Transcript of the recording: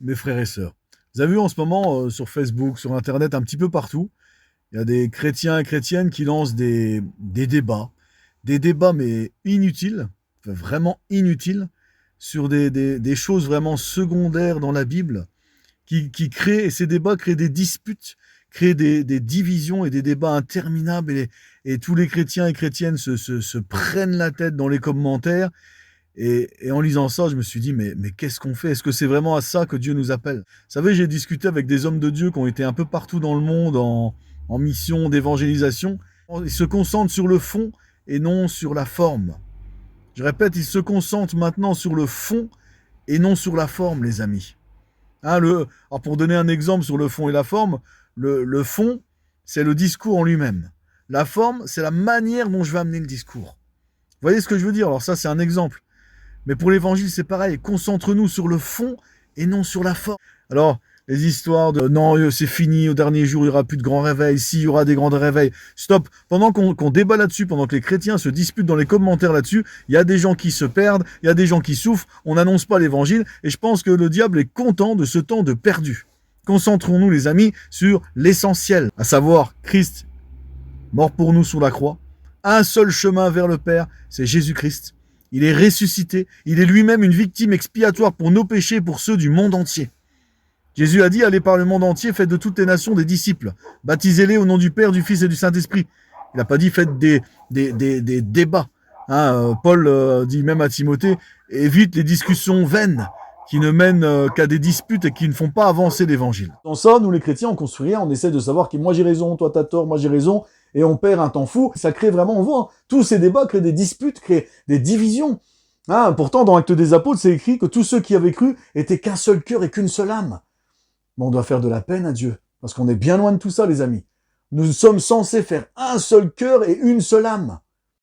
Mes frères et sœurs. Vous avez vu en ce moment sur Facebook, sur Internet, un petit peu partout, il y a des chrétiens et chrétiennes qui lancent des débats mais inutiles, enfin, vraiment inutiles, sur des choses vraiment secondaires dans la Bible, qui créent, et ces débats créent des disputes, créent des divisions et des débats interminables, et tous les chrétiens et chrétiennes se prennent la tête dans les commentaires, et en lisant ça, je me suis dit, mais qu'est-ce qu'on fait? Est-ce que c'est vraiment à ça que Dieu nous appelle? Vous savez, j'ai discuté avec des hommes de Dieu qui ont été un peu partout dans le monde en mission d'évangélisation. Ils se concentrent sur le fond et non sur la forme. Je répète, ils se concentrent maintenant sur le fond et non sur la forme, les amis. Alors pour donner un exemple sur le fond et la forme, le fond, c'est le discours en lui-même. La forme, c'est la manière dont je vais amener le discours. Vous voyez ce que je veux dire? Alors ça, c'est un exemple. Mais pour l'évangile, c'est pareil. Concentre-nous sur le fond et non sur la forme. Alors, les histoires de non, c'est fini, au dernier jour, il n'y aura plus de grands réveils, si, il y aura des grands réveils. Stop. Pendant qu'on débat là-dessus, pendant que les chrétiens se disputent dans les commentaires là-dessus, il y a des gens qui se perdent, il y a des gens qui souffrent, on n'annonce pas l'évangile, et je pense que le diable est content de ce temps de perdu. Concentrons-nous, les amis, sur l'essentiel, à savoir Christ, mort pour nous sur la croix. Un seul chemin vers le Père, c'est Jésus-Christ. Il est ressuscité, il est lui-même une victime expiatoire pour nos péchés et pour ceux du monde entier. Jésus a dit, allez par le monde entier, faites de toutes les nations des disciples, baptisez-les au nom du Père, du Fils et du Saint-Esprit. Il n'a pas dit, faites des débats. Paul dit même à Timothée, évite les discussions vaines qui ne mènent qu'à des disputes et qui ne font pas avancer l'évangile. Dans ça, nous les chrétiens, on construit rien, on essaie de savoir que moi j'ai raison, toi t'as tort, moi j'ai raison, et on perd un temps fou. Ça crée vraiment, on voit, tous ces débats créent des disputes, créent des divisions. Pourtant, dans Actes des Apôtres, c'est écrit que tous ceux qui avaient cru étaient qu'un seul cœur et qu'une seule âme. Mais on doit faire de la peine à Dieu, parce qu'on est bien loin de tout ça, les amis. Nous sommes censés faire un seul cœur et une seule âme.